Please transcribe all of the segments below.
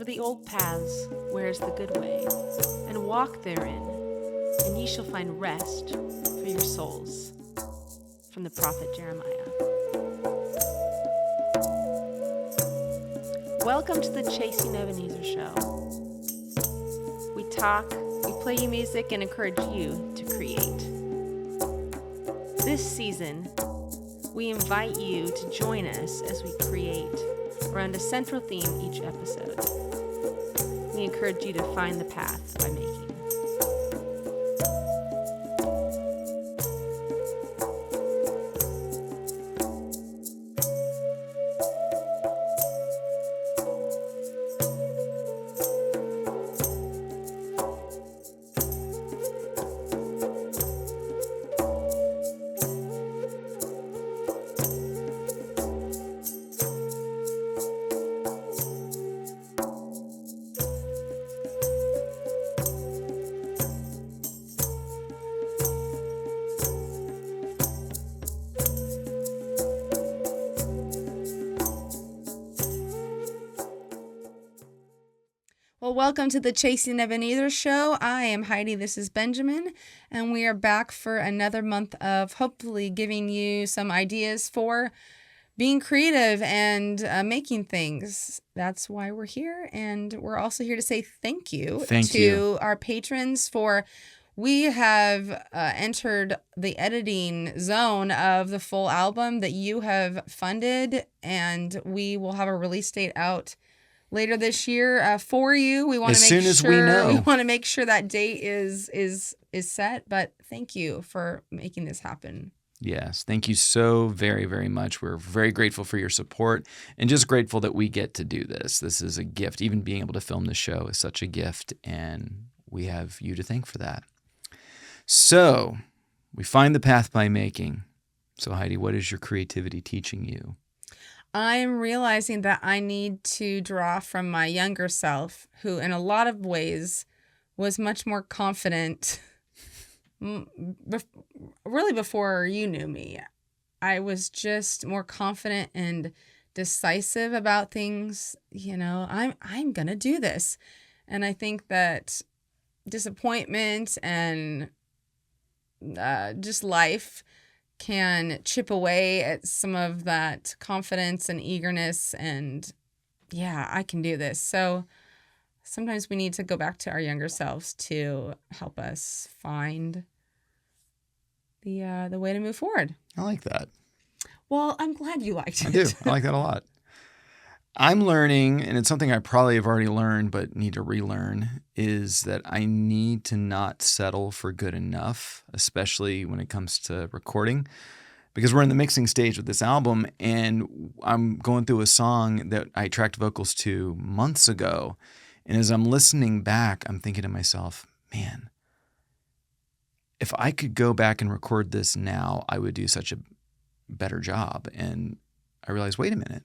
over the old paths, where is the good way, and walk therein, and ye shall find rest for your souls. From the prophet Jeremiah. Welcome to the Chasing Ebenezer show. We talk, we play you music, and encourage you to create. This season, we invite you to join us as we create around a central theme each episode. We encourage you to find the path by making. Well, welcome to the Chasing Ebenezer show. I am Heidi, this is Benjamin, and we are back for another month of hopefully giving you some ideas for being creative and making things. That's why we're here, and we're also here to say thank you to our patrons for we have entered the editing zone of the full album that you have funded, and we will have a release date out later this year for you. We want to make sure as we know. We want to make sure that date is set. But thank you for making this happen. Yes, thank you so very, very much. We're very grateful for your support and just grateful that we get to do this. This is a gift. Even being able to film the show is such a gift, and we have you to thank for that. So we find the path by making. So Heidi, what is your creativity teaching you? I'm realizing that I need to draw from my younger self, who in a lot of ways was much more confident, really before you knew me. I was just more confident and decisive about things. You know, I'm going to do this. And I think that disappointment and just life can chip away at some of that confidence and eagerness and, yeah, I can do this. So sometimes we need to go back to our younger selves to help us find the way to move forward. I like that. Well, I'm glad you liked it. I do. I like that a lot. I'm learning, and it's something I probably have already learned but need to relearn, is that I need to not settle for good enough, especially when it comes to recording, because we're in the mixing stage with this album, and I'm going through a song that I tracked vocals to months ago, and as I'm listening back, I'm thinking to myself, man, if I could go back and record this now, I would do such a better job. And I realized, wait a minute.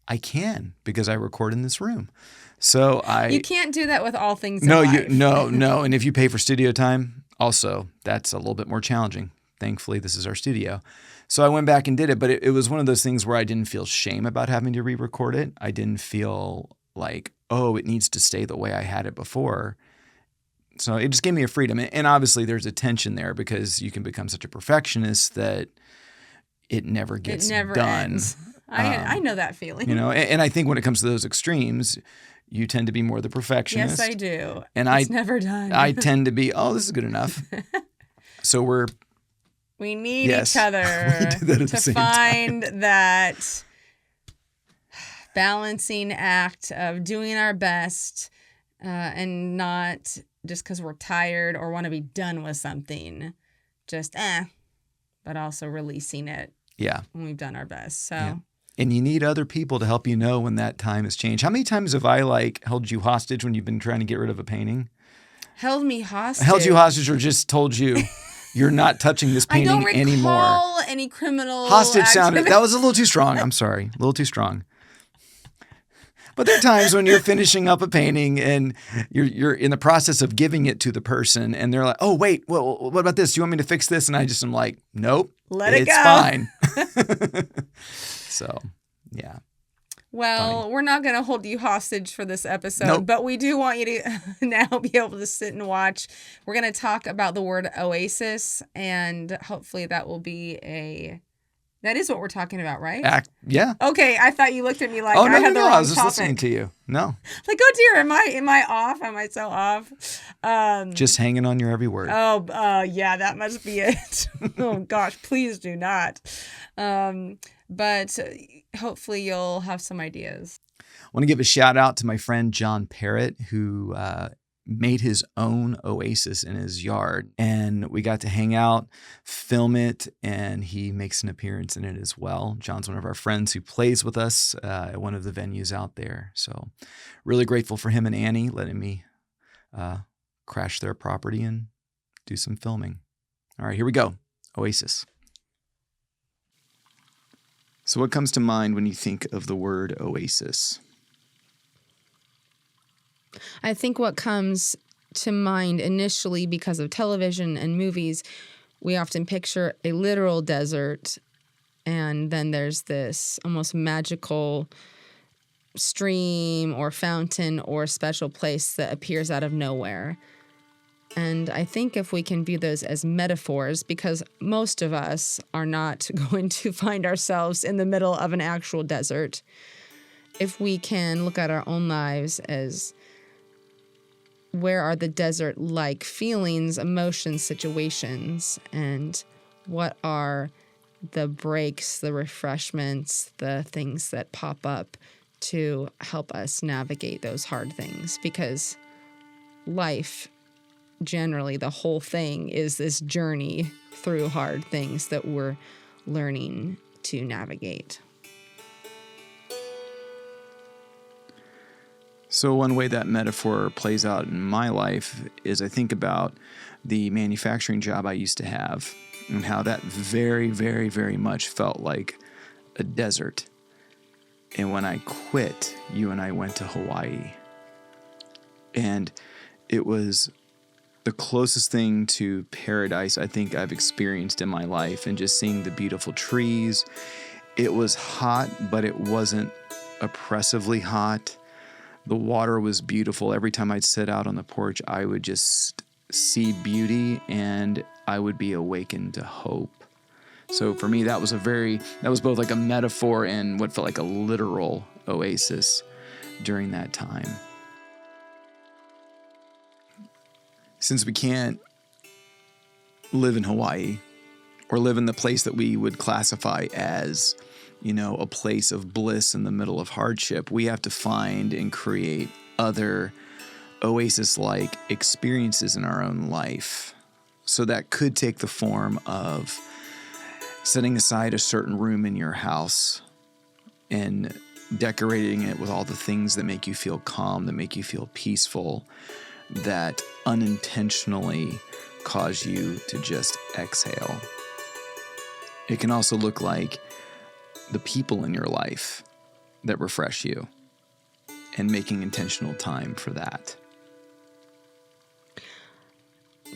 I can, because I record in this room. So You can't do that with all things no, in life. No. And if you pay for studio time, also, that's a little bit more challenging. Thankfully, this is our studio. So I went back and did it, but it was one of those things where I didn't feel shame about having to re-record it. I didn't feel like, oh, it needs to stay the way I had it before. So it just gave me a freedom. And obviously there's a tension there because you can become such a perfectionist that it never gets done. Ends. I know that feeling. You know, and I think when it comes to those extremes, you tend to be more the perfectionist. Yes, I do. And it's never done. I tend to be, oh, this is good enough. So we need each other to find that balancing act of doing our best and not just because we're tired or want to be done with something, just but also releasing it. Yeah. When we've done our best. So. Yeah. And you need other people to help you know when that time has changed. How many times have I held you hostage when you've been trying to get rid of a painting? Held me hostage? Held you hostage or just told you you're not touching this painting anymore? I don't recall any criminal hostage activity. That was a little too strong. I'm sorry. A little too strong. But there are times when you're finishing up a painting and you're in the process of giving it to the person and they're like, oh, wait, well, what about this? Do you want me to fix this? And I just am like, nope. Let it go. It's fine. So, yeah. Well, funny. we're not going to hold you hostage for this episode, Nope. but we do want you to now be able to sit and watch. We're going to talk about the word Oasis, and hopefully that will be that is what we're talking about, right? Yeah. Okay, I thought you looked at me like Oh, I had the wrong I was just topic. listening to you. No. Like, oh dear, am I off? Am I so off? Just hanging on your every word. Oh, yeah, that must be it. Oh gosh, please do not. But hopefully you'll have some ideas. I want to give a shout out to my friend John Parrott, who made his own Oasis in his yard. And we got to hang out, film it, and he makes an appearance in it as well. John's one of our friends who plays with us at one of the venues out there. So really grateful for him and Annie letting me crash their property and do some filming. All right, here we go. Oasis. So what comes to mind when you think of the word Oasis? I think what comes to mind initially because of television and movies, we often picture a literal desert, and then there's this almost magical stream or fountain or special place that appears out of nowhere. And I think if we can view those as metaphors, because most of us are not going to find ourselves in the middle of an actual desert, if we can look at our own lives as where are the desert-like feelings, emotions, situations, and what are the breaks, the refreshments, the things that pop up to help us navigate those hard things. Because life, generally, the whole thing is this journey through hard things that we're learning to navigate. So one way that metaphor plays out in my life is I think about the manufacturing job I used to have and how that very, very, very much felt like a desert. And when I quit, you and I went to Hawaii. And it was the closest thing to paradise I think I've experienced in my life, and just seeing the beautiful trees. It was hot, but it wasn't oppressively hot. The water was beautiful. Every time I'd sit out on the porch, I would just see beauty, and I would be awakened to hope. So for me, that was both like a metaphor and what felt like a literal oasis during that time. Since we can't live in Hawaii or live in the place that we would classify as, a place of bliss in the middle of hardship, we have to find and create other oasis-like experiences in our own life. So that could take the form of setting aside a certain room in your house and decorating it with all the things that make you feel calm, that make you feel peaceful, that unintentionally cause you to just exhale. It can also look like the people in your life that refresh you and making intentional time for that.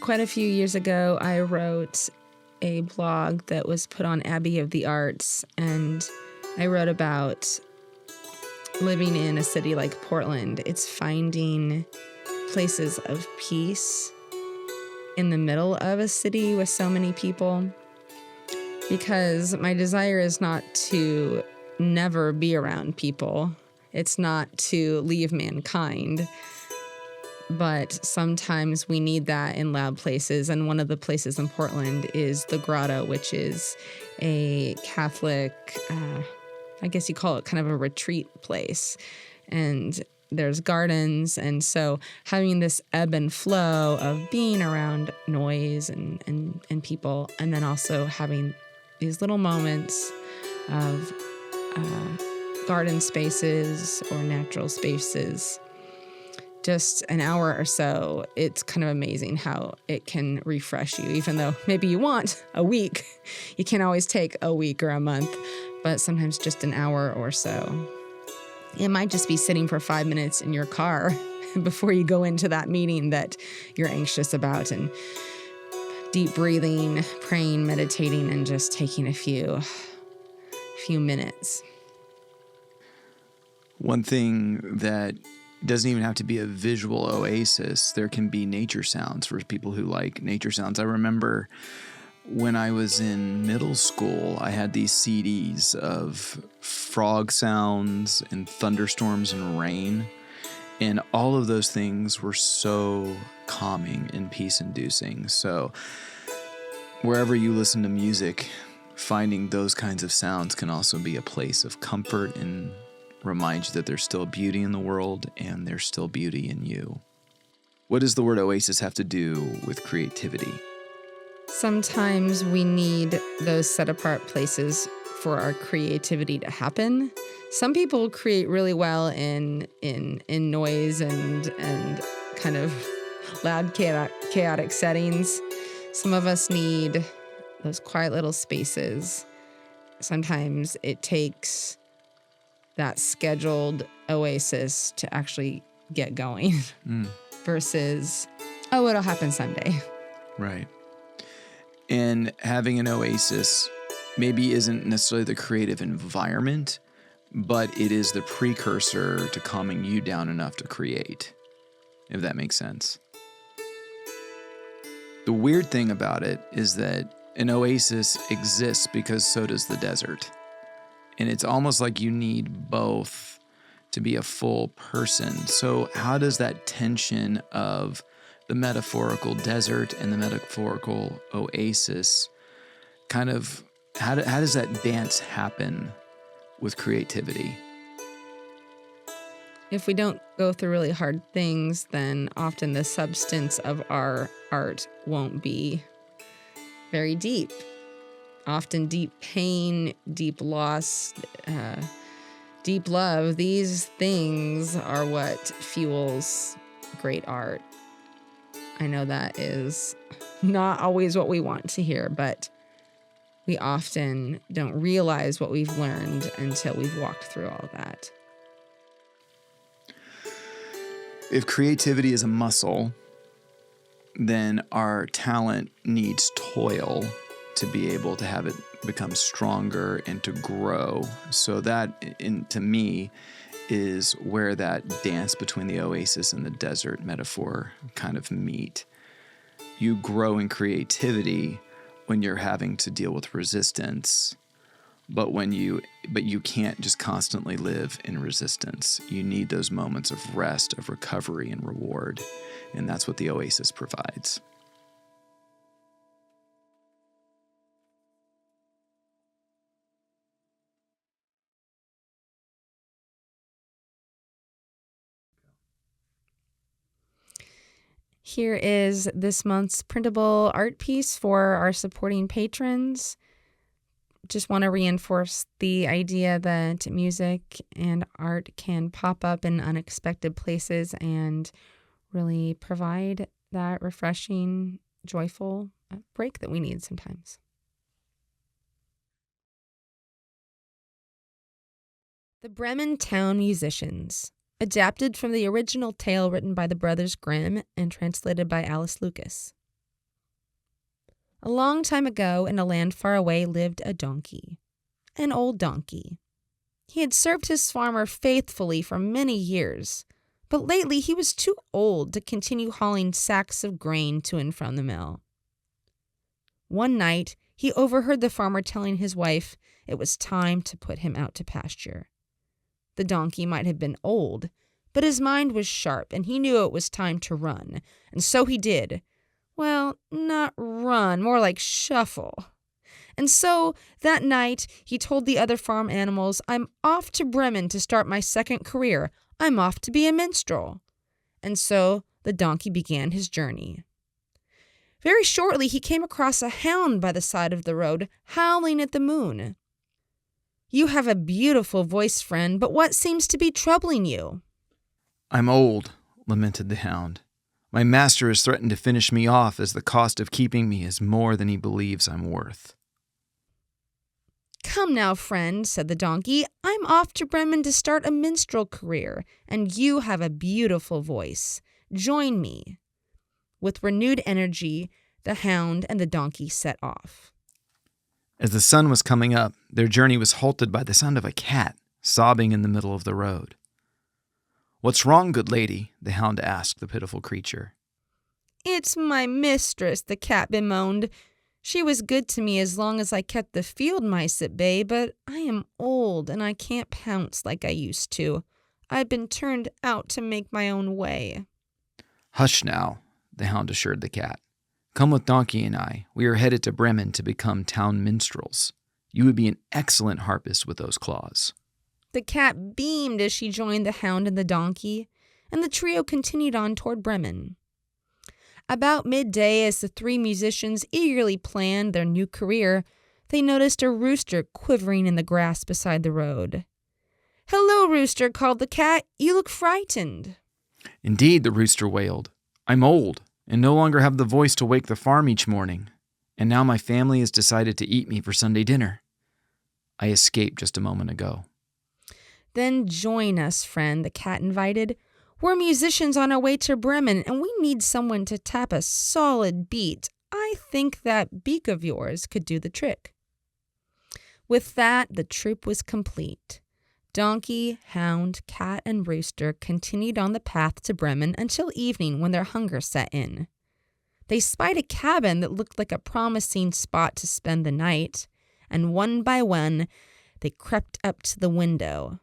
Quite a few years ago, I wrote a blog that was put on Abbey of the Arts, and I wrote about living in a city like Portland. It's finding places of peace in the middle of a city with so many people, because my desire is not to never be around people. It's not to leave mankind, but sometimes we need that in loud places. And one of the places in Portland is the Grotto, which is a Catholic, I guess you call it kind of a retreat place. And there's gardens, and so having this ebb and flow of being around noise and people, and then also having these little moments of garden spaces or natural spaces, just an hour or so, it's kind of amazing how it can refresh you. Even though maybe you want a week, you can't always take a week or a month, but sometimes just an hour or so. It might just be sitting for 5 minutes in your car before you go into that meeting that you're anxious about, and deep breathing, praying, meditating, and just taking a few minutes. One thing that doesn't even have to be a visual oasis, there can be nature sounds for people who like nature sounds. I remember when I was in middle school, I had these CDs of frog sounds and thunderstorms and rain. And all of those things were so calming and peace-inducing. So wherever you listen to music, finding those kinds of sounds can also be a place of comfort and remind you that there's still beauty in the world and there's still beauty in you. What does the word oasis have to do with creativity? Sometimes we need those set-apart places for our creativity to happen. Some people create really well in noise and kind of loud, chaotic settings. Some of us need those quiet little spaces. Sometimes it takes that scheduled oasis to actually get going versus, oh, it'll happen someday. Right. And having an oasis maybe isn't necessarily the creative environment, but it is the precursor to calming you down enough to create, if that makes sense. The weird thing about it is that an oasis exists because so does the desert. And it's almost like you need both to be a full person. So how does that tension of the metaphorical desert and the metaphorical oasis kind of, how does that dance happen with creativity? If we don't go through really hard things, then often the substance of our art won't be very deep. Often deep pain, deep loss, deep love, these things are what fuels great art. I know that is not always what we want to hear, but we often don't realize what we've learned until we've walked through all of that. If creativity is a muscle, then our talent needs toil to be able to have it become stronger and to grow. So that, to me, is where that dance between the oasis and the desert metaphor kind of meet. You grow in creativity when you're having to deal with resistance, but you can't just constantly live in resistance. You need those moments of rest, of recovery, and reward, and that's what the oasis provides. Here is this month's printable art piece for our supporting patrons. Just want to reinforce the idea that music and art can pop up in unexpected places and really provide that refreshing, joyful break that we need sometimes. The Bremen Town Musicians, adapted from the original tale written by the Brothers Grimm and translated by Alice Lucas. A long time ago, in a land far away, lived a donkey, an old donkey. He had served his farmer faithfully for many years, but lately he was too old to continue hauling sacks of grain to and from the mill. One night, he overheard the farmer telling his wife it was time to put him out to pasture. The donkey might have been old, but his mind was sharp, and he knew it was time to run, and so he did. Well, not run, more like shuffle. And so, that night, he told the other farm animals, "I'm off to Bremen to start my second career. I'm off to be a minstrel." And so, the donkey began his journey. Very shortly, he came across a hound by the side of the road, howling at the moon. "You have a beautiful voice, friend, but what seems to be troubling you?" "I'm old," lamented the hound. "My master has threatened to finish me off as the cost of keeping me is more than he believes I'm worth." "Come now, friend," said the donkey. "I'm off to Bremen to start a minstrel career, and you have a beautiful voice. Join me." With renewed energy, the hound and the donkey set off. As the sun was coming up, their journey was halted by the sound of a cat sobbing in the middle of the road. "What's wrong, good lady?" the hound asked the pitiful creature. "It's my mistress," the cat bemoaned. "She was good to me as long as I kept the field mice at bay, but I am old and I can't pounce like I used to. I've been turned out to make my own way." "Hush now," the hound assured the cat. "Come with Donkey and I. We are headed to Bremen to become town minstrels. You would be an excellent harpist with those claws." The cat beamed as she joined the hound and the donkey, and the trio continued on toward Bremen. About midday, as the three musicians eagerly planned their new career, they noticed a rooster quivering in the grass beside the road. "Hello, Rooster," called the cat. "You look frightened." "Indeed," the rooster wailed. "I'm old and no longer have the voice to wake the farm each morning, and now my family has decided to eat me for Sunday dinner. I escaped just a moment ago." "Then join us, friend," the cat invited. "We're musicians on our way to Bremen, and we need someone to tap a solid beat. I think that beak of yours could do the trick." With that, the troupe was complete. Donkey, hound, cat, and rooster continued on the path to Bremen until evening, when their hunger set in. They spied a cabin that looked like a promising spot to spend the night, and one by one, they crept up to the window.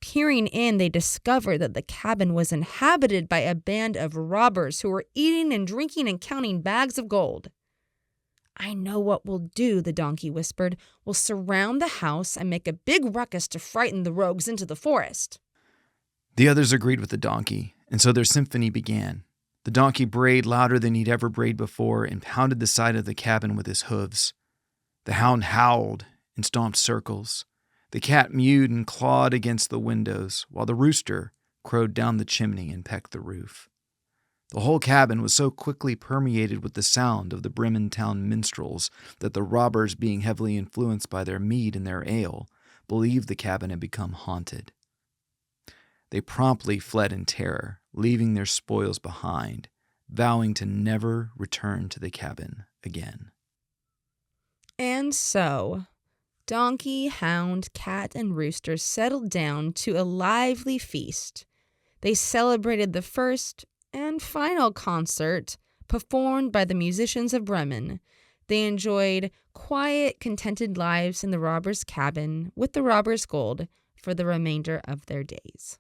Peering in, they discovered that the cabin was inhabited by a band of robbers who were eating and drinking and counting bags of gold. "I know what we'll do," the donkey whispered. "We'll surround the house and make a big ruckus to frighten the rogues into the forest." The others agreed with the donkey, and so their symphony began. The donkey brayed louder than he'd ever brayed before and pounded the side of the cabin with his hooves. The hound howled and stomped circles. The cat mewed and clawed against the windows, while the rooster crowed down the chimney and pecked the roof. The whole cabin was so quickly permeated with the sound of the Bremen town minstrels that the robbers, being heavily influenced by their mead and their ale, believed the cabin had become haunted. They promptly fled in terror, leaving their spoils behind, vowing to never return to the cabin again. And so, donkey, hound, cat, and rooster settled down to a lively feast. They celebrated the first and final concert performed by the musicians of Bremen. They enjoyed quiet, contented lives in the robbers' cabin with the robbers' gold for the remainder of their days.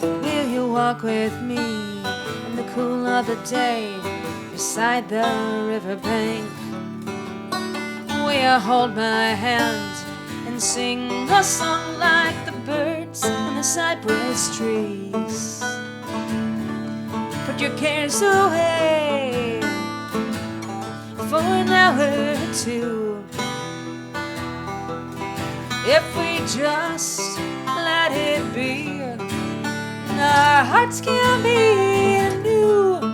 Will you walk with me in the cool of the day beside the riverbank? Will you hold my hand and sing a song like the birds in the cypress trees? Put your cares away for an hour or two. If we just let it be, our hearts can be anew.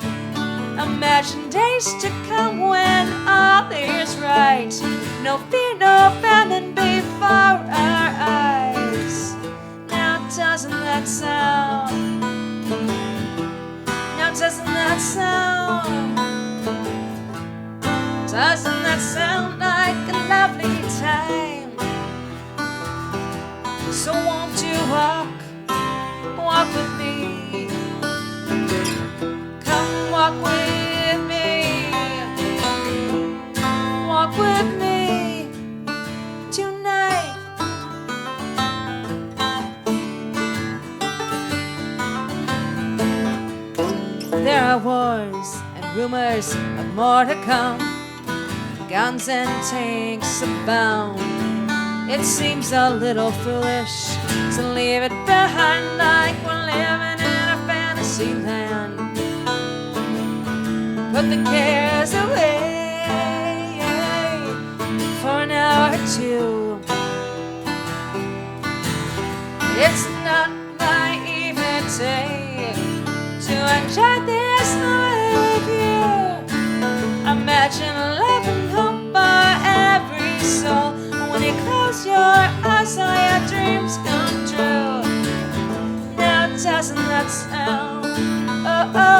Imagine days to come when all is right. No fear, no famine before our eyes. Now doesn't that sound? Now doesn't that sound? Doesn't that sound like a lovely time? So won't you walk with me? Come walk with me. Walk with me tonight. There are wars and rumors of more to come. Guns and tanks abound. It seems a little foolish to leave it behind like we're living in a fantasy land. Put the cares away for an hour or two. It's not naivete to enjoy this night with you. Imagine love and hope for every soul. When you close your eyes, all your dreams come true. Now doesn't that sound? Oh, oh.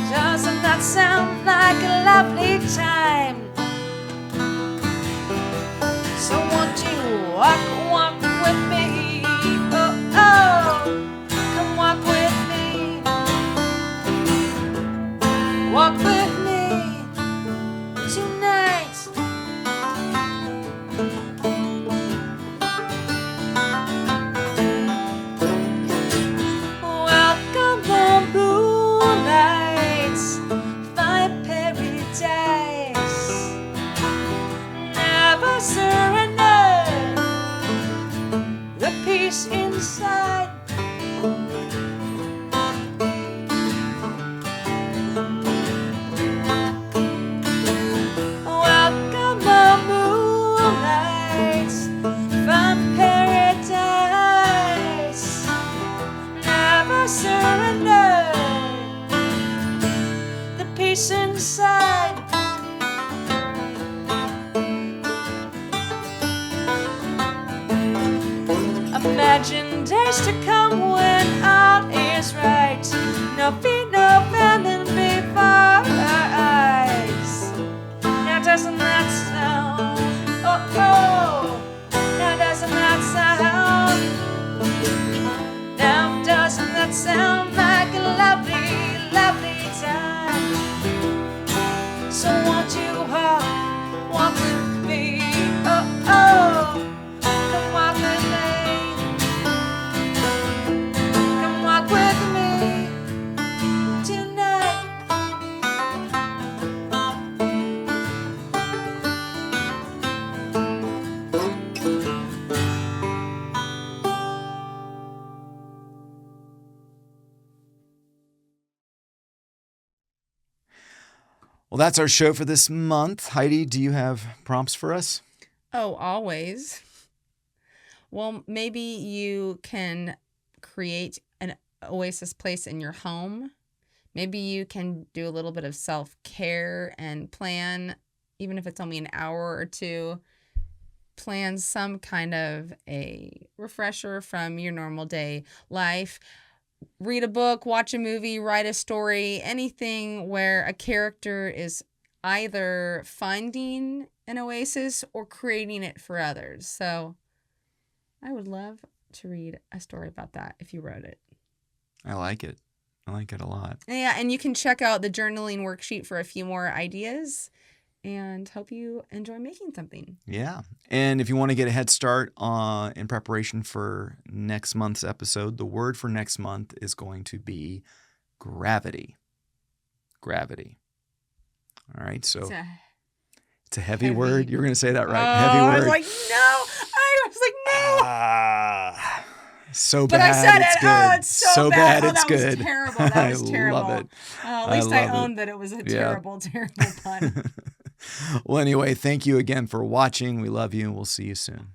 Doesn't that sound like a lovely time? So won't you walk with me? Oh, oh, come walk with me. Walk with me tonight. Welcome the moonlight, find paradise. Never surrender the peace inside. Welcome the moonlight, find paradise. Never surrender the peace inside. Imagine days to come when all is right. No fear, no abandon before our eyes. Now doesn't that sound? Oh, oh. Now doesn't that sound? Now doesn't that sound like a lovely, lovely time? So won't you walk with me? Oh, oh. Come walk with me. Come walk with me tonight. Well, that's our show for this month. Heidi, do you have prompts for us? Oh, always. Well, maybe you can create an oasis place in your home. Maybe you can do a little bit of self-care and plan, even if it's only an hour or two, plan some kind of a refresher from your normal day life. Read a book, watch a movie, write a story, anything where a character is either finding an oasis or creating it for others. So I would love to read a story about that if you wrote it. I like it. I like it a lot. Yeah, and you can check out the journaling worksheet for a few more ideas, and hope you enjoy making something. Yeah. And if you want to get a head start in preparation for next month's episode, the word for next month is going to be gravity. Gravity. All right. So it's a heavy word. You're going to say that right. Heavy word. I was like, no. So but bad. I said it's it. good. Oh, it's so bad. Bad. It's that good. Was terrible. That was terrible. I love it. At least I owned that it was a terrible, terrible pun. Well, anyway, thank you again for watching. We love you, and we'll see you soon.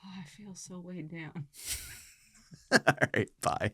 Oh, I feel so weighed down. All right. Bye.